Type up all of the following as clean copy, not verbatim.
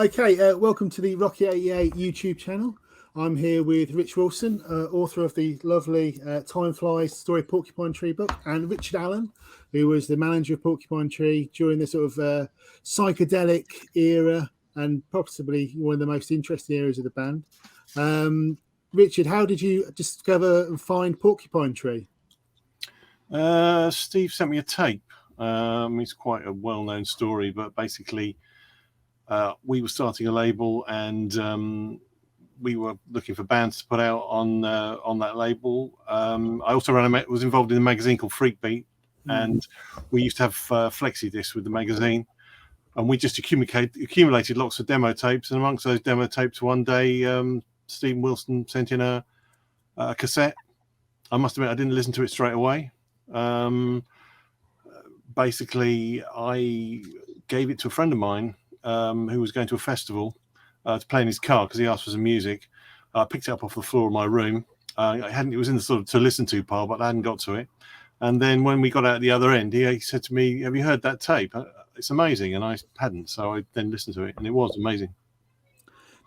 Okay, welcome to the Rocky 88 YouTube channel. I'm here with Rich Wilson, author of the lovely Time Flies Story Porcupine Tree book, and Richard Allen, who was the manager of Porcupine Tree during the sort of psychedelic era and possibly one of the most interesting eras of the band. Richard, how did you discover and find Porcupine Tree? Steve sent me a tape. It's quite a well-known story, but basically we were starting a label and we were looking for bands to put out on that label. I also was involved in a magazine called Freak Beat, and we used to have flexi discs with the magazine, and we just accumulated lots of demo tapes. And amongst those demo tapes, one day Stephen Wilson sent in a cassette. I must admit I didn't listen to it straight away. Basically, I gave it to a friend of mine who was going to a festival to play in his car because he asked for some music. I picked it up off the floor of my room. It was in the sort of to listen to pile, but I hadn't got to it. And then when we got out the other end, he said to me, "Have you heard that tape? It's amazing." And I hadn't, so I then listened to it, and it was amazing.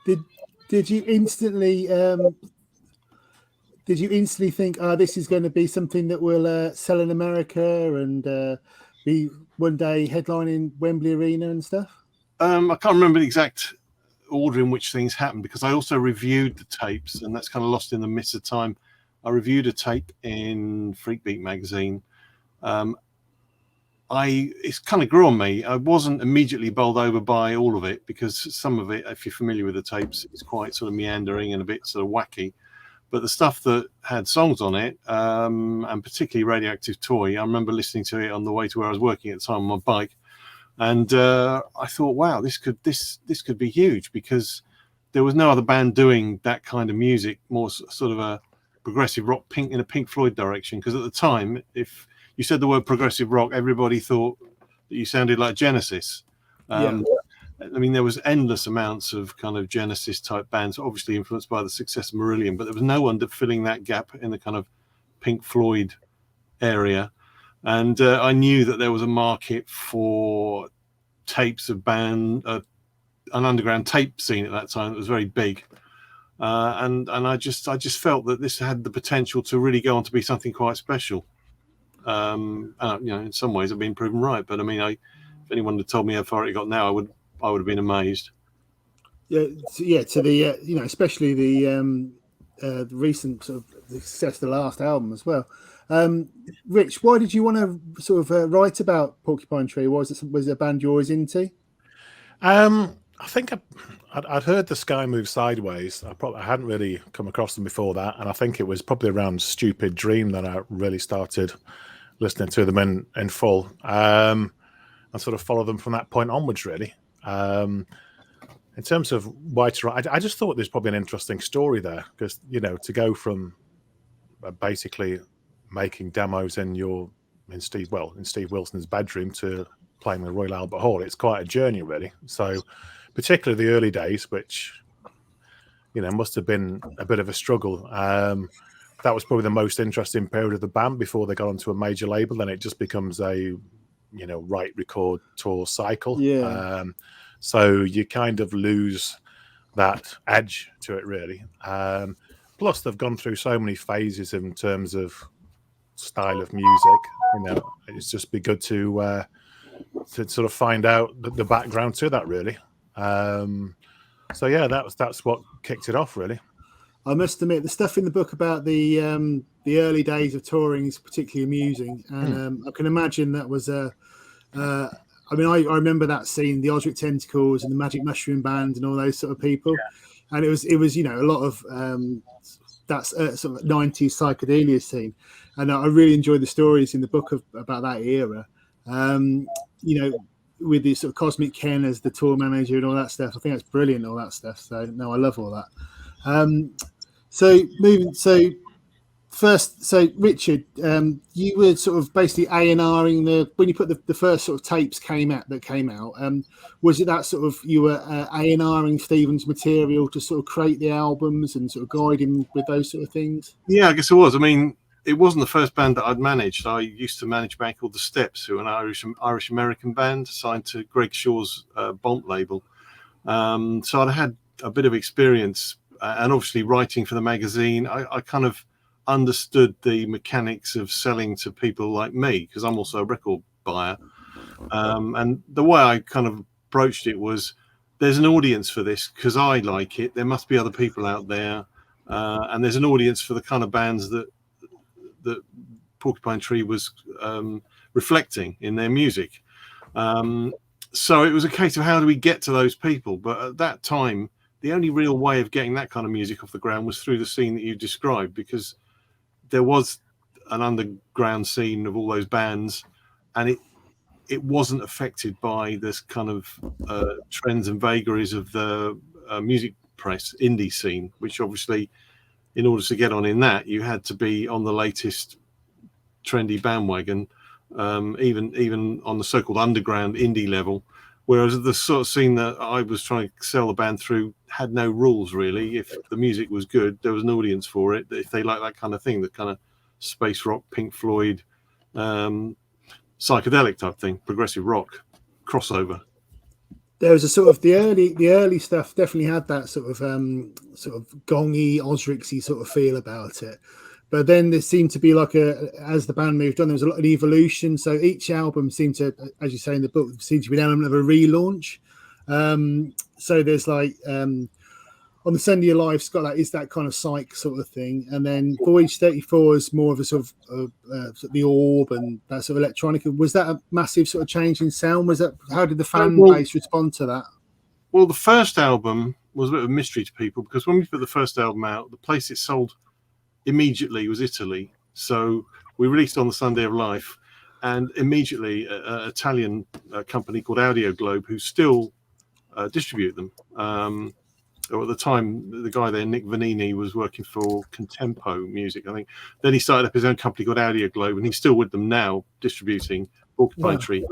Did you instantly think, this is going to be something that will sell in America and be one day headlining Wembley Arena and stuff? I can't remember the exact order in which things happened because I also reviewed the tapes, and that's kind of lost in the midst of time. I reviewed a tape in Freak Beat magazine. It's kind of grew on me. I wasn't immediately bowled over by all of it because some of it, if you're familiar with the tapes, is quite sort of meandering and a bit sort of wacky. But the stuff that had songs on it, and particularly Radioactive Toy, I remember listening to it on the way to where I was working at the time on my bike. And I thought, wow, this could be huge because there was no other band doing that kind of music, more sort of a progressive rock in a Pink Floyd direction. Because at the time, if you said the word progressive rock, everybody thought that you sounded like Genesis. I mean, there was endless amounts of kind of Genesis type bands, obviously influenced by the success of Marillion, but there was no one filling that gap in the kind of Pink Floyd area. And I knew that there was a market for tapes of an underground tape scene at that time that was very big. And I just felt that this had the potential to really go on to be something quite special. In some ways I've been proven right, but I mean, if anyone had told me how far it got now, I would have been amazed. To the especially the recent sort of success of the last album as well. Rich, why did you want to sort of write about Porcupine Tree? Was it a band you're always into? I think I'd heard The Sky Move Sideways. I hadn't really come across them before that, and I think it was probably around Stupid Dream that I really started listening to them in full, and sort of follow them from that point onwards, really. In terms of why to write, I just thought there's probably an interesting story there because, to go from basically making demos in Steve Wilson's bedroom to playing the Royal Albert Hall, it's quite a journey, really. So particularly the early days, which, must have been a bit of a struggle. That was probably the most interesting period of the band before they got onto a major label. Then it just becomes a, write, record, tour cycle. Yeah. So you kind of lose that edge to it, really. Plus, they've gone through so many phases in terms of style of music. It's just be good to sort of find out the background to that, really. So yeah, that's what kicked it off, really. I must admit, the stuff in the book about the early days of touring is particularly amusing, and I can imagine that was I remember that scene, the Osric Tentacles and the Magic Mushroom Band and all those sort of people, and it was a lot of that's sort of 90s psychedelia scene, and I really enjoyed the stories in the book about that era. With the sort of Cosmic Ken as the tour manager and all that stuff. I think that's brilliant, all that stuff. So no, I love all that. So Richard, you were sort of basically A&Ring when you put the first sort of tapes came out. Was it that sort of you were A&Ring Stephen's material to sort of create the albums and sort of guide him with those sort of things? Yeah, I guess it was. I mean, it wasn't the first band that I'd managed. I used to manage a band called The Steps, who are an Irish American band signed to Greg Shaw's Bomp label. So I'd had a bit of experience, and obviously writing for the magazine, I kind of understood the mechanics of selling to people like me, because I'm also a record buyer. And the way I kind of approached it was, there's an audience for this because I like it. There must be other people out there, and there's an audience for the kind of bands that Porcupine Tree was reflecting in their music. So it was a case of how do we get to those people? But at that time, the only real way of getting that kind of music off the ground was through the scene that you described, because there was an underground scene of all those bands, and it wasn't affected by this kind of trends and vagaries of the music press indie scene, which obviously, in order to get on in that, you had to be on the latest trendy bandwagon, even on the so-called underground indie level. Whereas the sort of scene that I was trying to sell the band through had no rules really. If the music was good, there was an audience for it. If they like that kind of thing, the kind of space rock, Pink Floyd, psychedelic type thing, progressive rock crossover. There was a sort of the early stuff definitely had that sort of gongy, Osricsy sort of feel about it. But then there seemed to be as the band moved on, there was a lot of evolution. So each album seemed to, as you say in the book, seemed to be an element of a relaunch. So there's on the Send Your Life's got that, is that kind of psych sort of thing. And then Voyage 34 is more of a sort of the orb and that sort of electronic. Was that a massive sort of change in sound? How did the fan base respond to that? Well, the first album was a bit of a mystery to people, because when we put the first album out, the place it sold immediately was Italy. So we released on the Sunday of Life, and immediately an Italian company called Audio Globe, who still distribute them. At the time, the guy there, Nick Vanini, was working for Contempo Music, I think. Then he started up his own company called Audio Globe, and he's still with them now, distributing Porcupine Tree.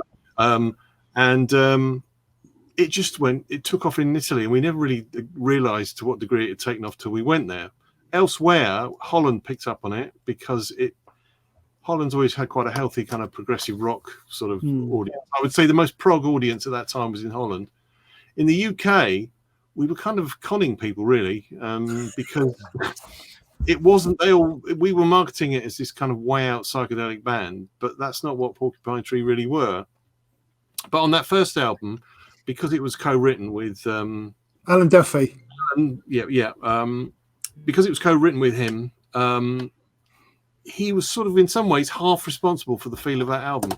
It took off in Italy, and we never really realized to what degree it had taken off till we went there. Elsewhere, Holland picked up on it, because Holland's always had quite a healthy kind of progressive rock sort of audience. I would say the most prog audience at that time was in Holland. In the UK, we were kind of conning people really, because it wasn't, we were marketing it as this kind of way out psychedelic band, but that's not what Porcupine Tree really were. But on that first album, because it was co-written with Alan Duffy, because it was co-written with him, he was sort of in some ways half responsible for the feel of that album.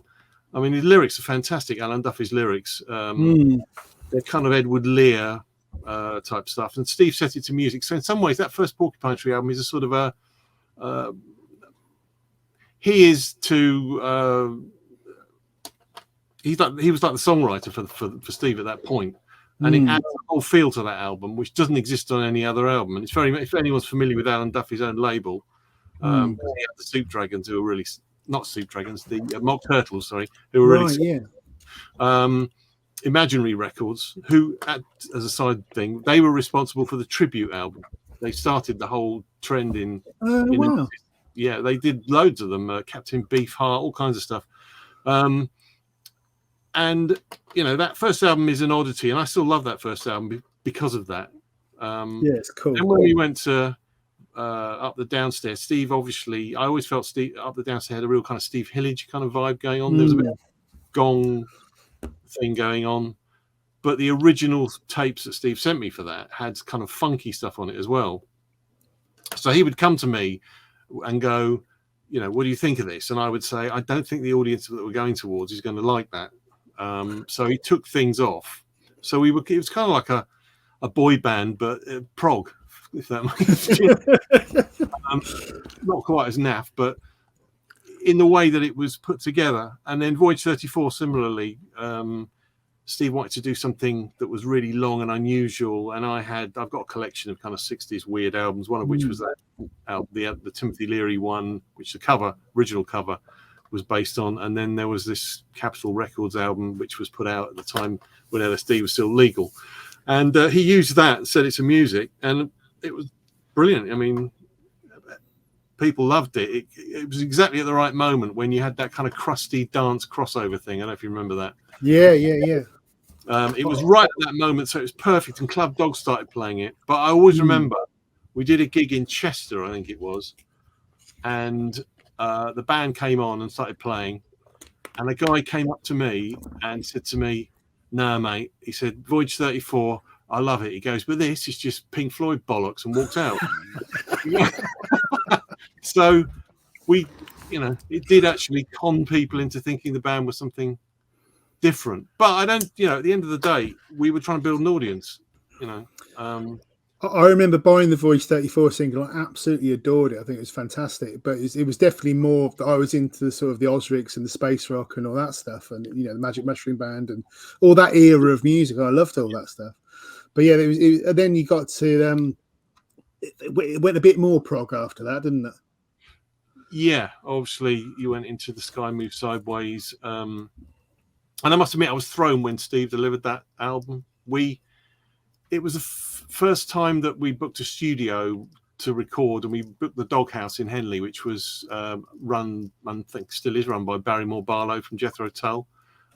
I mean, his lyrics are fantastic. Alan Duffy's lyrics, they're kind of Edward Lear type stuff, and Steve set it to music. So in some ways, that first Porcupine Tree album is a sort of he was like the songwriter for Steve at that point. And it adds a whole feel to that album, which doesn't exist on any other album. And it's if anyone's familiar with Alan Duffy's own label, he had the Soup Dragons, who were really not Soup Dragons, the Mock Turtles, sorry, who were really Imaginary Records, who, as a side thing, they were responsible for the tribute album. They started the whole trend in yeah, they did loads of them, Captain Beefheart, all kinds of stuff. And you know, that first album is an oddity, and I still love that first album because of that. It's cool. And when we went to Up the Downstairs, Steve, obviously, I always felt Steve Up the Downstairs had a real kind of Steve Hillage kind of vibe going on. There was a bit of gong thing going on, but the original tapes that Steve sent me for that had kind of funky stuff on it as well. So he would come to me and go, you know, what do you think of this? And I would say, I don't think the audience that we're going towards is going to like that. So he took things off. So it was kind of like a boy band, but prog, if that makes sense. Not quite as naff, but in the way that it was put together. And then Voyage 34, similarly, Steve wanted to do something that was really long and unusual. And I've got a collection of kind of 60s weird albums, one of which was that the Timothy Leary one, which the original cover was based on. And then there was this Capitol Records album, which was put out at the time when LSD was still legal. And he used that and set it to music, and it was brilliant. I mean, people loved it. It was exactly at the right moment when you had that kind of crusty dance crossover thing. I don't know if you remember that. Yeah. It was right at that moment, so it was perfect, and Club Dog started playing it. But I always remember we did a gig in Chester, I think it was, and the band came on and started playing, and a guy came up to me and said to me, "No, mate," he said, "Voyage 34, I love it." He goes, "But this is just Pink Floyd bollocks," and walked out. So we, it did actually con people into thinking the band was something different. But I don't, at the end of the day, we were trying to build an audience, I remember buying the Voyage 34 single. I absolutely adored it. I think it was fantastic. But it was definitely more that I was into the sort of the Osrics and the space rock and all that stuff, and the Magic Mushroom Band and all that era of music. I loved all that stuff. But yeah, then you got to it went a bit more prog after that, didn't it? Yeah, obviously you went into The Sky Moves Sideways, and I must admit I was thrown when Steve delivered that album. It was the first time that we booked a studio to record, and we booked the Doghouse in Henley, which was run, I think still is run, by Barrymore Barlow from Jethro Tull.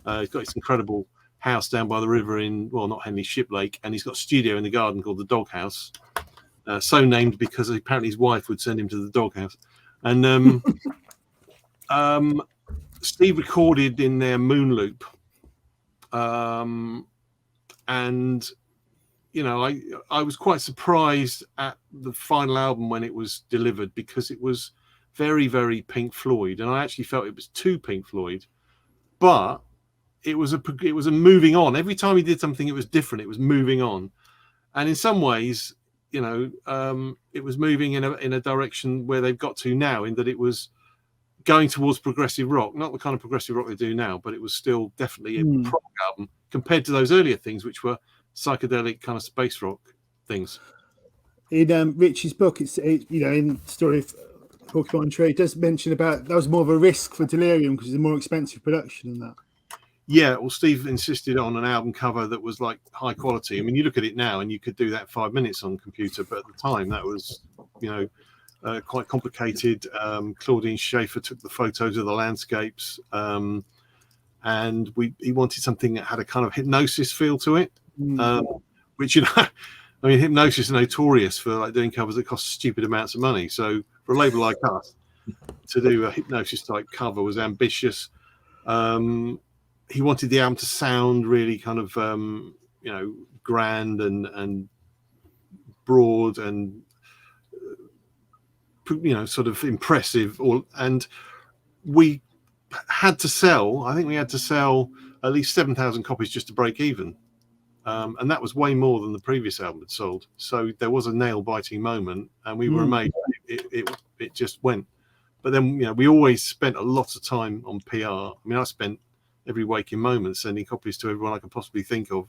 He's got this incredible house down by the river not Henley, Shiplake, and he's got a studio in the garden called the Doghouse, so named because apparently his wife would send him to the Doghouse. And Steve recorded in their Moon Loop, and I was quite surprised at the final album when it was delivered, because it was very, very Pink Floyd, and I actually felt it was too Pink Floyd, but it was a moving on. Every time he did something, it was different. It was moving on, and in some ways, it was moving in a direction where they've got to now, in that it was going towards progressive rock, not the kind of progressive rock they do now, but it was still definitely a prog album compared to those earlier things, which were psychedelic kind of space rock things. In Rich's book, in the story of Porcupine Tree, it does mention about that was more of a risk for Delirium because it's a more expensive production than that. Yeah, well, Steve insisted on an album cover that was like high quality. I mean, you look at it now and you could do that in 5 minutes on computer, but at the time that was, quite complicated. Claudine Schaefer took the photos of the landscapes, and he wanted something that had a kind of hypnosis feel to it, which, I mean, Hypnosis is notorious for like doing covers that cost stupid amounts of money. So for a label like us to do a Hypnosis type cover was ambitious. He wanted the album to sound really kind of, grand and broad and, sort of impressive. And we had to sell at least 7,000 copies just to break even. And that was way more than the previous album had sold. So there was a nail-biting moment, and we were amazed. It just went. But then, we always spent a lot of time on PR. I mean, I spent every waking moment sending copies to everyone I could possibly think of.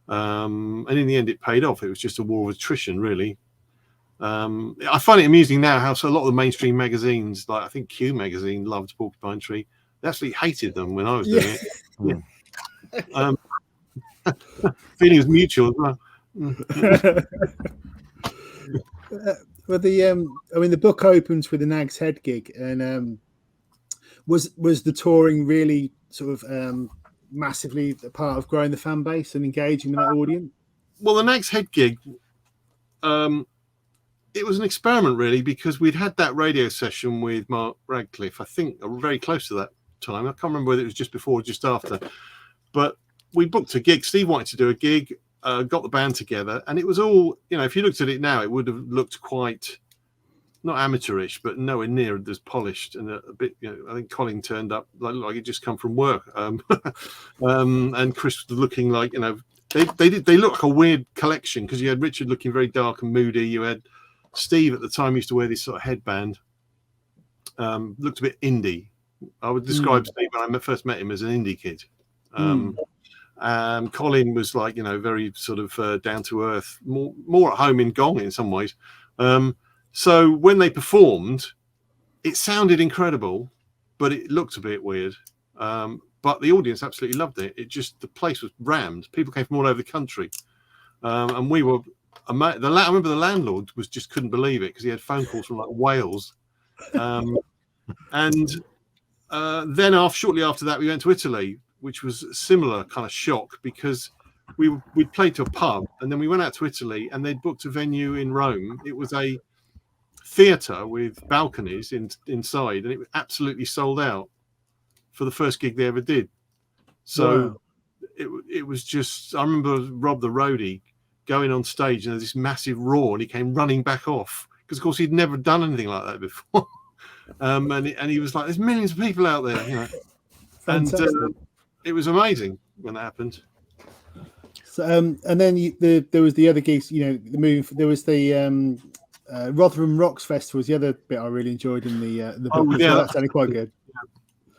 And in the end, it paid off. It was just a war of attrition, really. I find it amusing now how a lot of the mainstream magazines, like I think Q magazine, loved Porcupine Tree. They actually hated them when I was doing it. Feeling was mutual as well. Well, the book opens with a Nag's Head gig, and was the touring really sort of massively a part of growing the fan base and engaging with that audience? Well, the Nag's Head gig, it was an experiment really, because we'd had that radio session with Mark Radcliffe, I think very close to that time. I can't remember whether it was just before or just after, but we booked a gig. Steve wanted to do a gig, got the band together, and it was all, if you looked at it now, it would have looked quite, not amateurish, but nowhere near as polished, and a bit, I think Colin turned up like he'd just come from work, and Chris was looking like, they look like a weird collection, because you had Richard looking very dark and moody, you had Steve at the time used to wear this sort of headband, looked a bit indie. I would describe Steve when I first met him as an indie kid. Colin was like, very sort of down to earth, more at home in Gong in some ways. So when they performed, it sounded incredible, but it looked a bit weird. But the audience absolutely loved it. The place was rammed. People came from all over the country, and we were. I remember the landlord just couldn't believe it, because he had phone calls from like Wales, and then shortly after that we went to Italy which was a similar kind of shock because we'd played to a pub and then we went out to Italy and they'd booked a venue in Rome. It was a theatre with balconies inside, and it was absolutely sold out for the first gig they ever did. So Wow. it was just, I remember Rob the roadie going on stage and there's this massive roar and he came running back off because of course he'd never done anything like that before. And he was like, there's millions of people out there, you know. Fantastic. And it was amazing when that happened. So, and then there was the other gigs, you know, the move. There was the Rotherham Rocks Festival was the other bit I really enjoyed in the book. Oh, yeah, That sounded quite good.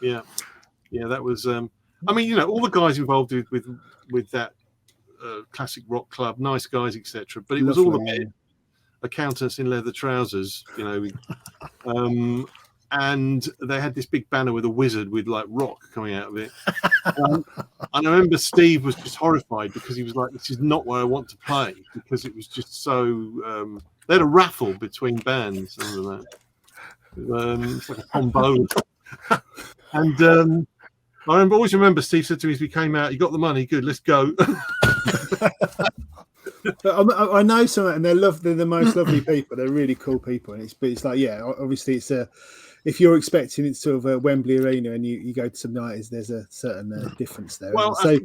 Yeah, that was. I mean, you know, all the guys involved with that classic rock club, nice guys, etc. But it was all a bit accountants in leather trousers, you know. And they had this big banner with a wizard with like rock coming out of it. And I remember Steve was just horrified because he was like, "This is not where I want to play," because it was just so. They had a raffle between bands and all that. It's like a tombola. And I always remember Steve said to me as we came out, "You got the money, good, let's go." I know some, and they're the most lovely people. They're really cool people, and it's like, yeah, obviously it's if you're expecting it's sort of a Wembley Arena and you go to some nights, there's a certain difference there. Well, so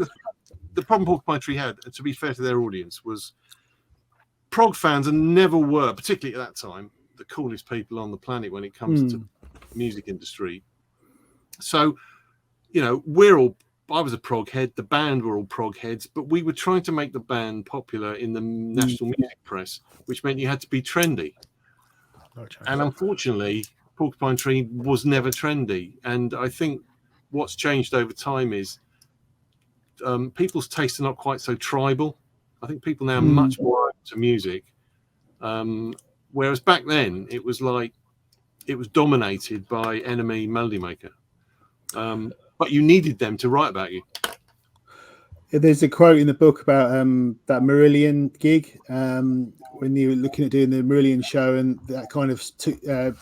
the problem Porcupine Tree had, and to be fair to their audience, was prog fans and never were, particularly at that time, the coolest people on the planet when it comes to the music industry. So, you know, I was a prog head, the band were all prog heads, but we were trying to make the band popular in the national music press, which meant you had to be trendy. And unfortunately, Porcupine Tree was never trendy. And I think what's changed over time is people's tastes are not quite so tribal. I think people now are much more open to music. Whereas back then, it was dominated by Enemy Melody Maker. But you needed them to write about you. there's a quote in the book about that Marillion gig when you were looking at doing the Marillion show, and that kind of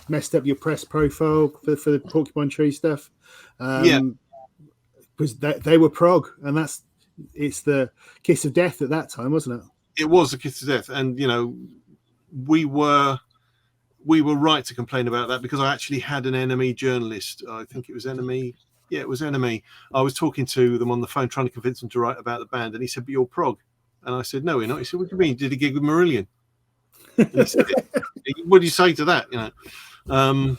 messed up your press profile for the Porcupine Tree stuff. Because they were prog, and it's the kiss of death at that time, wasn't it? It was the kiss of death, and you know, we were right to complain about that because I actually had an Enemy journalist. I think it was Enemy. Yeah, it was Enemy. I was talking to them on the phone, trying to convince them to write about the band, and he said, "But you're prog," and I said, "No, we're not." He said, "What do you mean? Did a gig with Marillion?" He said, "What do you say to that?" You know.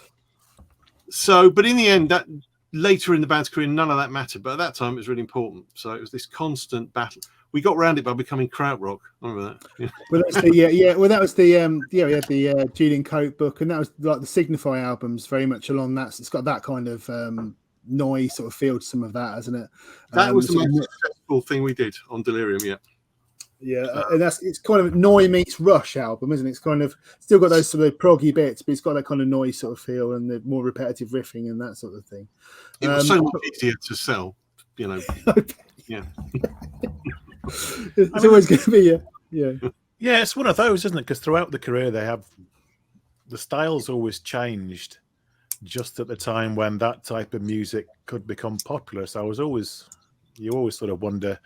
But in the end, that later in the band's career, none of that mattered. But at that time, it was really important. So it was this constant battle. We got around it by becoming krautrock. Remember that? Yeah. Well, that's the Well, that was the we had the Julian Cope book, and that was like the Signify albums, very much along that. It's got that kind of noise sort of feel to some of that, hasn't it? That was the most successful thing we did on Delirium. Yeah. And it's kind of Noise meets Rush album, isn't it? It's kind of still got those sort of proggy bits, but it's got that kind of noise sort of feel and the more repetitive riffing and that sort of thing. It was so much easier to sell, you know. Yeah. It's always going to be Yeah, it's one of those, isn't it? Because throughout the career, the styles always changed just at the time when that type of music could become popular. So you always sort of wonder,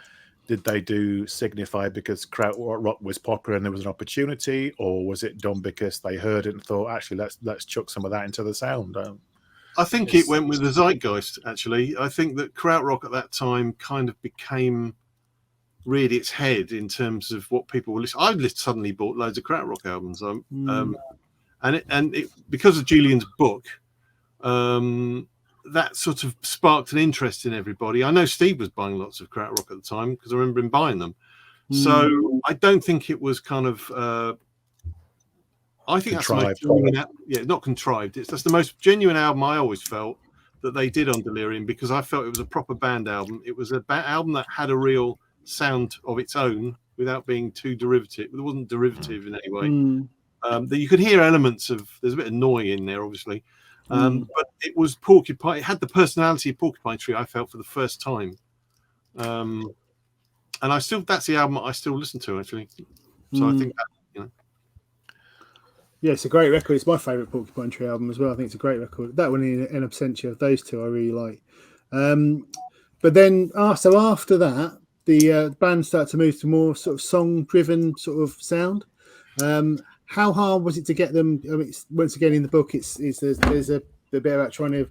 did they do Signify because krautrock was popular and there was an opportunity, or was it done because they heard it and thought, actually, let's chuck some of that into the sound? I think it went with the zeitgeist, actually. I think that krautrock at that time kind of became really its head in terms of what people were listening. I suddenly bought loads of krautrock albums. Because of Julian's book, that sort of sparked an interest in everybody. I know Steve was buying lots of krautrock at the time because I remember him buying them. So I don't think it was kind of... I think contrived. That's the most genuine, not contrived. That's the most genuine album I always felt that they did on Delirium, because I felt it was a proper band album. It was an album that had a real sound of its own without being too derivative. It wasn't derivative in any way. That you could hear elements of... There's a bit of noise in there, obviously. But it was Porcupine. It had the personality of Porcupine Tree, I felt, for the first time. And that's the album I still listen to, actually. So I think that, you know. Yeah, it's a great record. It's my favourite Porcupine Tree album as well. I think it's a great record. That one in absentia, those two I really like. But then, so after that, the band started to move to more sort of song-driven sort of sound. How hard was it to get them? I mean, once again, in the book, there's a bit about trying to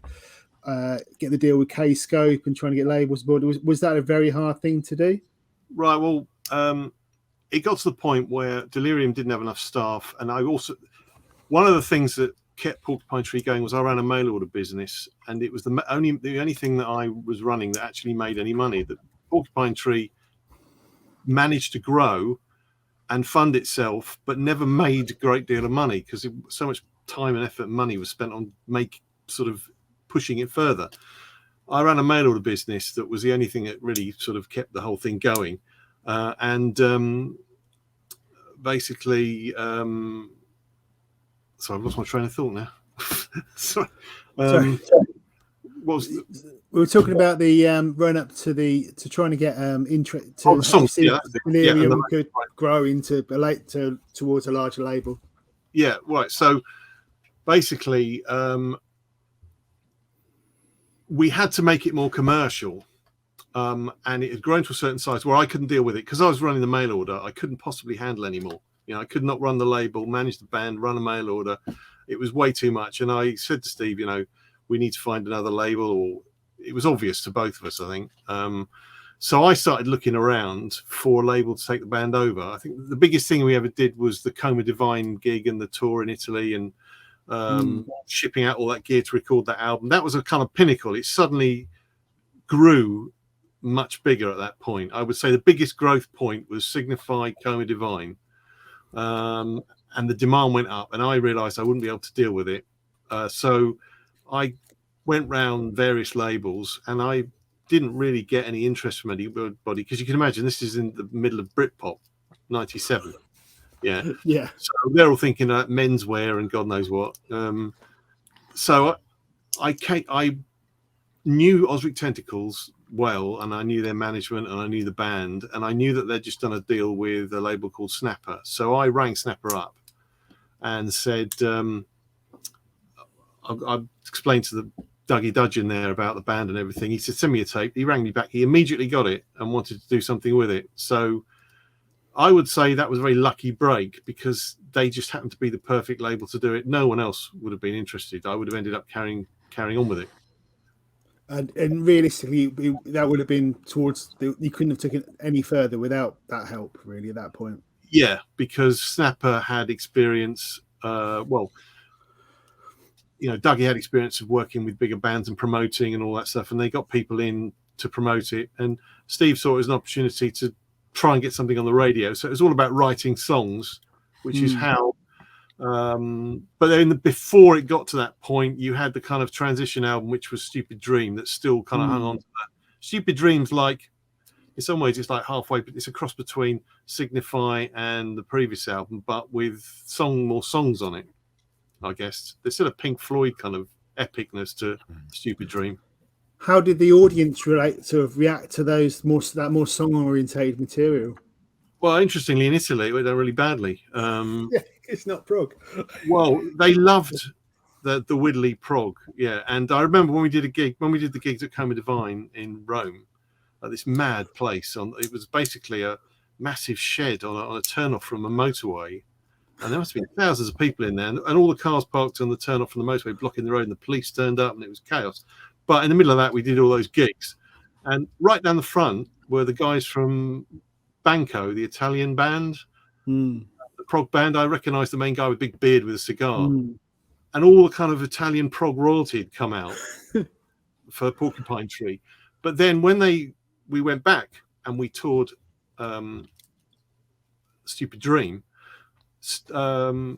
get the deal with K Scope and trying to get labels aboard. Was that a very hard thing to do? Right. Well, it got to the point where Delirium didn't have enough staff, and one of the things that kept Porcupine Tree going was I ran a mail order business, and it was the only thing that I was running that actually made any money. That Porcupine Tree managed to grow and fund itself, but never made a great deal of money because so much time and effort and money was spent on sort of pushing it further. I ran a mail order business that was the only thing that really sort of kept the whole thing going, and basically. So I've lost my train of thought now. Sorry. Sorry. We were talking about the run up to trying to get interest to songs, Delirium could grow into towards a larger label. Yeah, right. So basically, we had to make it more commercial, and it had grown to a certain size where I couldn't deal with it because I was running the mail order. I couldn't possibly handle anymore. I could not run the label, manage the band, run a mail order. It was way too much. And I said to Steve, we need to find another label, or it was obvious to both of us, I think. So I started looking around for a label to take the band over. I think the biggest thing we ever did was the Coma Divine gig and the tour in Italy and shipping out all that gear to record that album. That was a kind of pinnacle. It suddenly grew much bigger at that point. I would say the biggest growth point was Signify, Coma Divine. And the demand went up, and I realized I wouldn't be able to deal with it. So I went round various labels, and I didn't really get any interest from anybody because you can imagine this is in the middle of Britpop, 97. Yeah. So they're all thinking about menswear and God knows what. So I knew Osric Tentacles well, and I knew their management, and I knew the band, and I knew that they'd just done a deal with a label called Snapper. So I rang Snapper up and said, I explained to the Dougie Dudgeon there about the band and everything. He said, send me a tape. He rang me back. He immediately got it and wanted to do something with it. So I would say that was a very lucky break because they just happened to be the perfect label to do it. No one else would have been interested. I would have ended up carrying on with it. And realistically, that would have been you couldn't have taken it any further without that help, really, at that point. Yeah, because Snapper had experience. Dougie had experience of working with bigger bands and promoting and all that stuff, and they got people in to promote it. And Steve saw it as an opportunity to try and get something on the radio. So it was all about writing songs, which is how. But then before it got to that point, you had the kind of transition album, which was Stupid Dream, that still kind of hung on to that. Stupid Dream's like, in some ways, it's like halfway, but it's a cross between Signify and the previous album, but with more songs on it, I guess. There's still a Pink Floyd kind of epicness to Stupid Dream. How did the audience react to those more song-orientated material? Well, interestingly, in Italy, it went down really badly. It's not prog. Well, they loved the Whitley prog, yeah. And I remember when we did the gigs at Coma Divine in Rome, at this mad place. It was basically a massive shed on a turnoff from a motorway, and there must have been thousands of people in there, and all the cars parked on the turnoff from the motorway, blocking the road, and the police turned up, and it was chaos. But in the middle of that, we did all those gigs, and right down the front were the guys from Banco, the Italian band, the prog band. I recognised the main guy with a big beard with a cigar, and all the kind of Italian prog royalty had come out for Porcupine Tree. But then when we went back and we toured Stupid Dream, the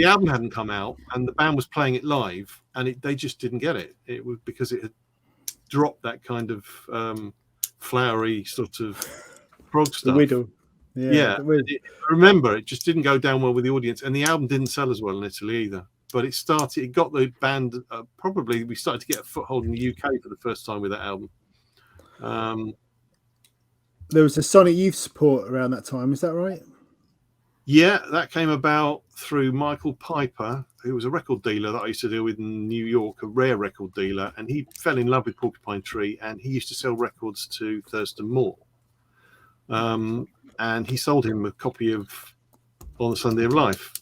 album hadn't come out and the band was playing it live, and they just didn't get it. It was because it had dropped that kind of flowery sort of prog stuff. The widow. Yeah. I remember it just didn't go down well with the audience, and the album didn't sell as well in Italy either. But it got the band, probably we started to get a foothold in the UK for the first time with that album. There was a Sonic Youth support around that time, is that right? Yeah, that came about through Michael Piper, who was a record dealer that I used to deal with in New York, a rare record dealer, and he fell in love with Porcupine Tree, and he used to sell records to Thurston Moore. And he sold him a copy of On the Sunday of Life.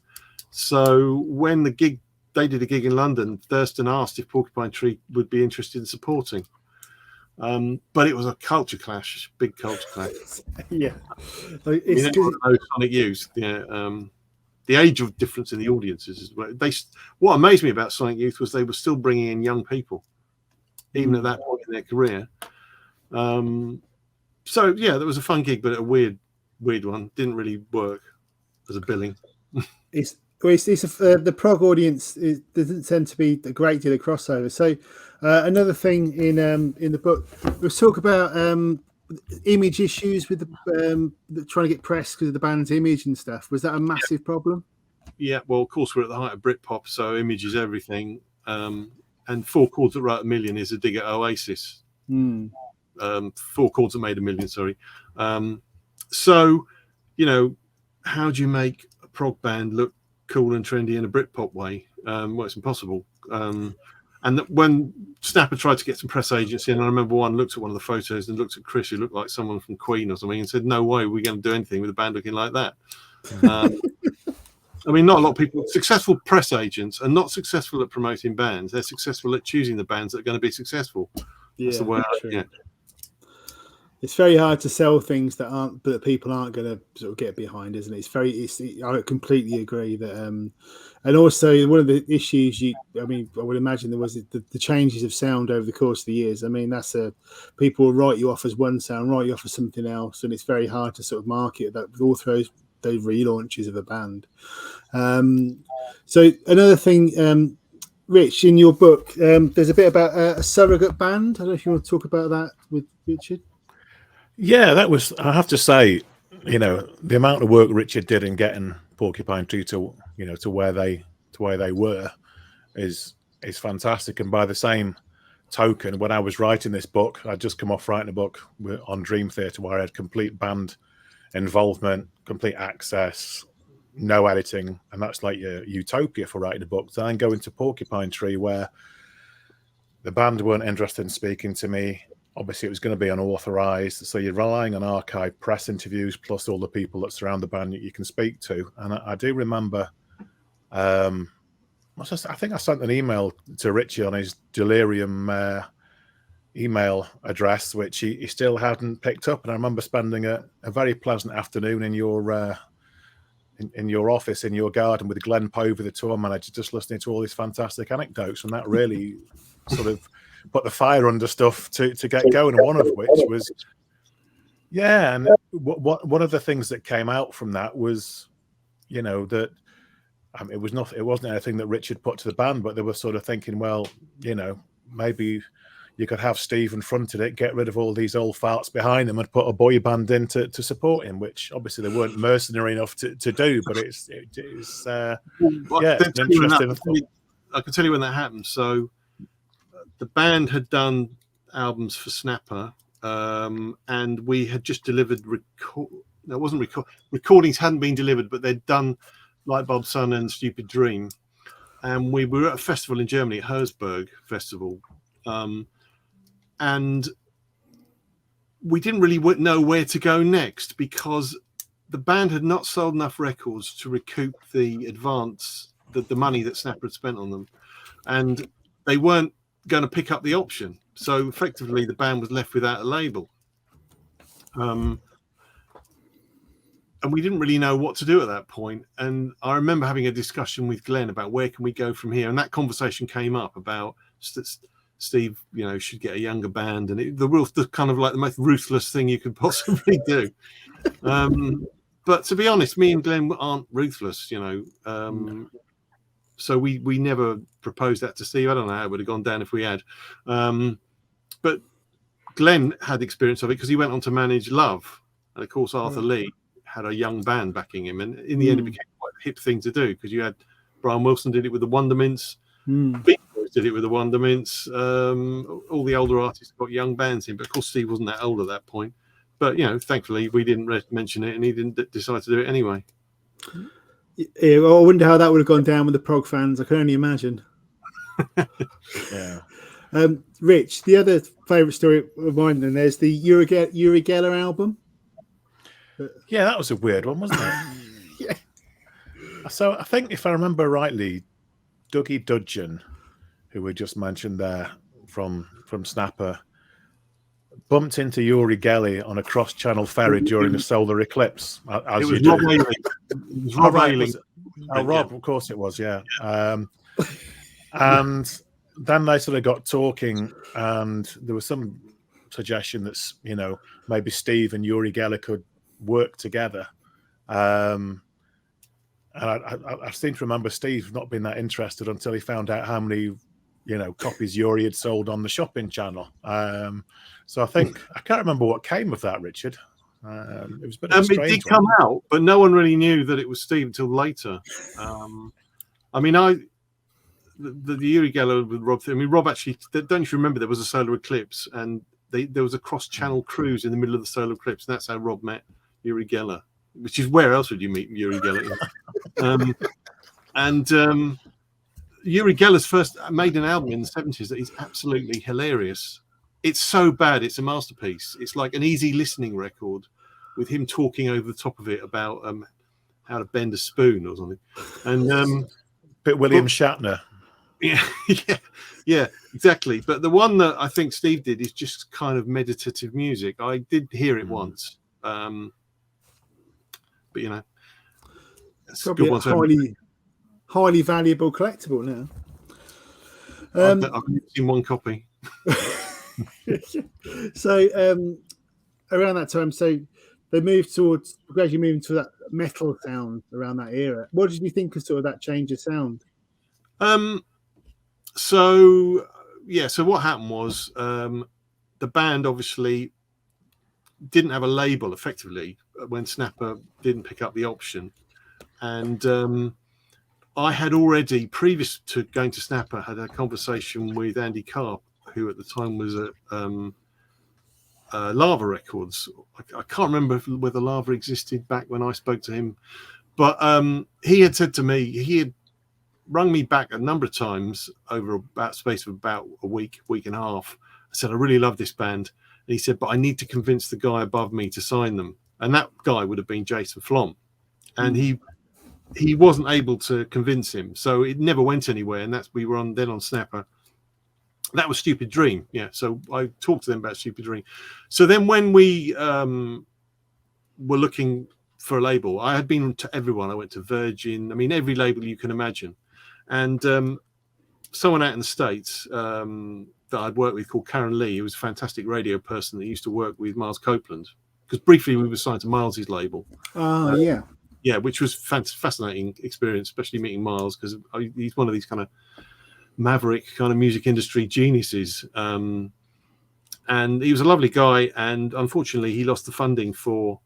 So when they did a gig in London, Thurston asked if Porcupine Tree would be interested in supporting. But it was a culture clash, big culture clash. Yeah, It's Sonic Youth. Yeah, the age of difference in the audiences is what amazed me about Sonic Youth was they were still bringing in young people, even at that point in their career. So yeah, that was a fun gig, but a weird one. Didn't really work as a billing. The prog audience doesn't tend to be a great deal of crossover. So another thing in the book, we talk about image issues with the trying to get press because of the band's image and stuff. Was that a massive problem? Yeah, well, of course we're at the height of Britpop, so image is everything. And 4 Chords That Wrote a Million is a dig at Oasis. 4 Chords That Made a Million, sorry. So, how do you make a prog band look cool and trendy in a Britpop way? Well, it's impossible. And when Snapper tried to get some press agency, and I remember one looked at one of the photos and looked at Chris, who looked like someone from Queen or something, and said, "No way, we're going to do anything with a band looking like that." I mean, not a lot of people. Successful press agents are not successful at promoting bands. They're successful at choosing the bands that are going to be successful. That's the way It's very hard to sell things that people aren't going to sort of get behind, isn't it? I completely agree that, and also one of the issues I would imagine there was the changes of sound over the course of the years. I mean, people will write you off as one sound, write you off as something else, and it's very hard to sort of market that with all those relaunches of a band. So another thing, Rich, in your book, there's a bit about a surrogate band. I don't know if you want to talk about that with Richard. Yeah, that was, I have to say, the amount of work Richard did in getting Porcupine Tree to where they were is fantastic. And by the same token, when I was writing this book, I'd just come off writing a book on Dream Theater where I had complete band involvement, complete access, no editing, and that's like your utopia for writing a book. Then go into Porcupine Tree where the band weren't interested in speaking to me. Obviously, it was going to be unauthorized, so you're relying on archive press interviews plus all the people that surround the band that you can speak to. And I do remember, I think I sent an email to Richie on his Delirium email address, which he still hadn't picked up. And I remember spending a very pleasant afternoon in your in your office, in your garden, with Glenn Povey, the tour manager, just listening to all these fantastic anecdotes, and that really sort of put the fire under stuff to get going. And one of which was, and one of the things that came out from that was, that it wasn't anything that Richard put to the band, but they were sort of thinking, well, maybe you could have Steve fronted it, get rid of all these old farts behind him, and put a boy band in to support him, which obviously they weren't mercenary enough to do. But it's an interesting. I can tell you when that happened. So the band had done albums for Snapper, and we had just delivered recordings hadn't been delivered, but they'd done Light Bulb Sun and Stupid Dream, and we were at a festival in Germany, Herzberg Festival, and we didn't really know where to go next because the band had not sold enough records to recoup the advance, the money that Snapper had spent on them, and they weren't going to pick up the option. So effectively the band was left without a label. And we didn't really know what to do at that point. And I remember having a discussion with Glenn about where can we go from here. And that conversation came up about Steve, should get a younger band. And the kind of like the most ruthless thing you could possibly do. But to be honest, me and Glenn aren't ruthless, so we never proposed that to Steve. I don't know how it would have gone down if we had. But Glenn had experience of it because he went on to manage Love. And of course, Arthur Lee had a young band backing him. And in the end, it became quite a hip thing to do because you had Brian Wilson did it with the Wondermints. Beach Boys did it with the Wondermints. All the older artists got young bands in. But of course, Steve wasn't that old at that point. But, thankfully, we didn't mention it and he didn't decide to do it anyway. Yeah, well, I wonder how that would have gone down with the prog fans. I can only imagine. Yeah. Rich, the other favourite story of mine, and there's the Uri Geller album. Yeah, that was a weird one, wasn't it? Yeah. So I think, if I remember rightly, Dougie Dudgeon, who we just mentioned there from Snapper, bumped into Uri Geller on a cross-channel ferry during the solar eclipse. As It was you Rob do. Ayling. It was Rob Ayling. Rob, of course it was, yeah. And then they sort of got talking, and there was some suggestion that, you know, maybe Steve and Uri Geller could work together. And I seem to remember Steve not being that interested until he found out how many, you know, copies Uri had sold on the shopping channel. So I think, I can't remember what came of that, Richard. It was a bit of a strange It did one. come out, but no one really knew that it was Steve until later. I mean, the Uri Geller with Rob. I mean, Rob actually. Don't you remember there was a solar eclipse, and there was a cross-channel cruise in the middle of the solar eclipse, and that's how Rob met Uri Geller. Which is, where else would you meet Uri Geller? Uri Geller's first made an album in the 70s that is absolutely hilarious. It's so bad, it's a masterpiece. It's like an easy listening record with him talking over the top of it about how to bend a spoon or something. And bit William Shatner. Yeah, exactly. But the one that I think Steve did is just kind of meditative music. I did hear it once. But you know, it's Probably a highly valuable collectible now. I've seen one copy. So around that time, so they moved towards gradually moving to that metal sound around that era. What did you think of sort of that change of sound? So what happened was the band obviously didn't have a label effectively when Snapper didn't pick up the option, and I had already, previous to going to Snapper, had a conversation with Andy Karp, who at the time was at Lava Records. I can't remember whether Lava existed back when I spoke to him, but he had said to me, he had rung me back a number of times over about space of about a week and a half. I said, I really love this band. And he said, but I need to convince the guy above me to sign them. And that guy would have been Jason Flom. And he wasn't able to convince him. So it never went anywhere. And we were on Snapper. That was Stupid Dream. Yeah. So I talked to them about Stupid Dream. So then when we were looking for a label, I had been to everyone. I went to Virgin. I mean, every label you can imagine. And someone out in the States that I'd worked with called Karen Lee, who was a fantastic radio person that used to work with Miles Copeland, because briefly we were signed to Miles's label. Yeah, which was fascinating experience, especially meeting Miles, because he's one of these kind of maverick kind of music industry geniuses. And he was a lovely guy. And unfortunately, he lost the funding for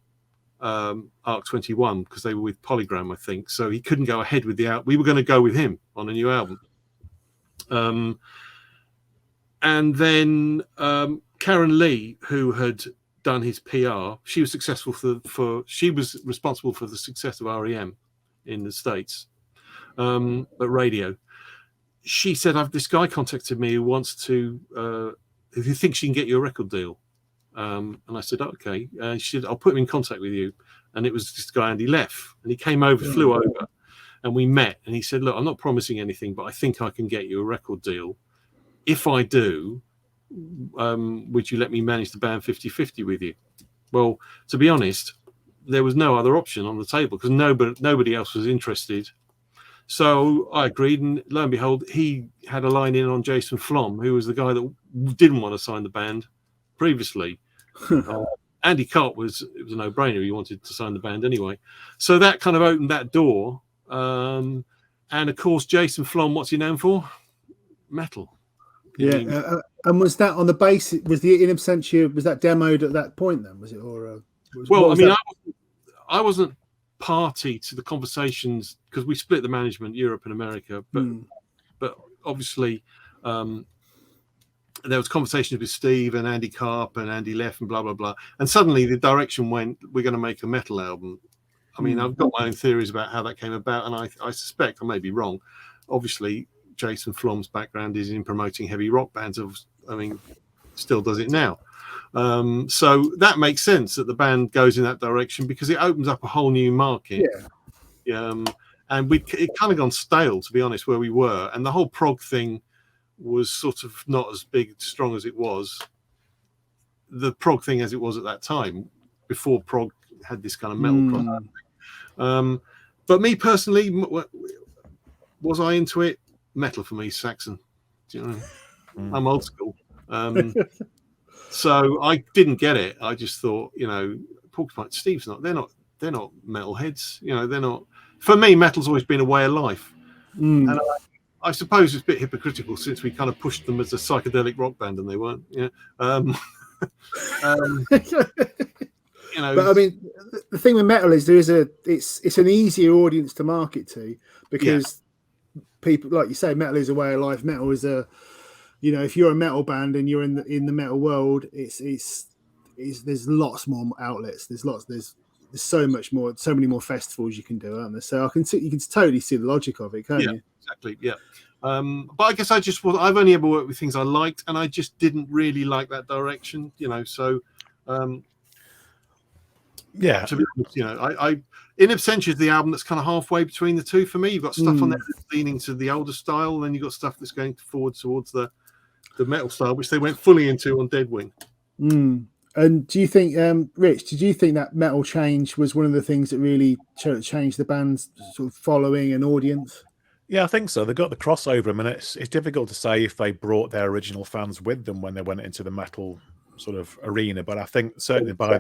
Arc 21 because they were with Polygram, I think. So he couldn't go ahead with we were going to go with him on a new album. And then Karen Lee, who had done his PR, she was successful she was responsible for the success of REM in the States at radio. She said, this guy contacted me who wants to, who thinks she can get you a record deal. And I said, okay. She said, I'll put him in contact with you. And it was this guy, Andy Leff. And he came over, flew over, and we met. And he said, look, I'm not promising anything, but I think I can get you a record deal. If I do, would you let me manage the band 50-50 with you? Well, to be honest, there was no other option on the table because nobody else was interested. So I agreed, and lo and behold, he had a line in on Jason Flom, who was the guy that didn't want to sign the band previously. Andy Karp it was a no-brainer. He wanted to sign the band anyway. So that kind of opened that door. And of course, Jason Flom, what's he known for? Metal. Yeah. And was that on the basis, was the In Absentia, was that demoed at that point then? Was it? I wasn't party to the conversations because we split the management, Europe and America. But obviously, there was conversations with Steve and Andy Karp and Andy Leff and blah, blah, blah. And suddenly the direction went, we're going to make a metal album. I mean, I've got my own theories about how that came about, and I suspect I may be wrong. Obviously, Jason Flom's background is in promoting heavy rock bands. I mean, still does it now. So that makes sense that the band goes in that direction because it opens up a whole new market. And it kind of gone stale, to be honest, where we were. And the whole prog thing was sort of not as big, strong as it was. The prog thing as it was at that time, before prog had this kind of metal crossover. But me personally, was I into it? Metal for me, Saxon. Do you know? I'm old school. So I didn't get it. I just thought, Porcupine, Steve's not. They're not metalheads. They're not. For me, metal's always been a way of life. And I suppose it's a bit hypocritical since we kind of pushed them as a psychedelic rock band, and they weren't. But I mean, the thing with metal is it's an easier audience to market to because people, like you say, metal is a way of life. Metal is if you're a metal band and you're in the metal world, it's there's lots more outlets. There's so much more, so many more festivals you can do, aren't there? So you can totally see the logic of it, can't you? Exactly. Yeah. But I guess I've only ever worked with things I liked, and I just didn't really like that direction, So, to be honest, I In Absentia is the album that's kind of halfway between the two for me. You've got stuff on there that's leaning to the older style, and then you've got stuff that's going forward towards the metal style, which they went fully into on Deadwing. And do you think, Rich, did you think that metal change was one of the things that really changed the band's sort of following and audience? Yeah, I think so. They got the crossover. I mean, it's difficult to say if they brought their original fans with them when they went into the metal sort of arena, but I think certainly by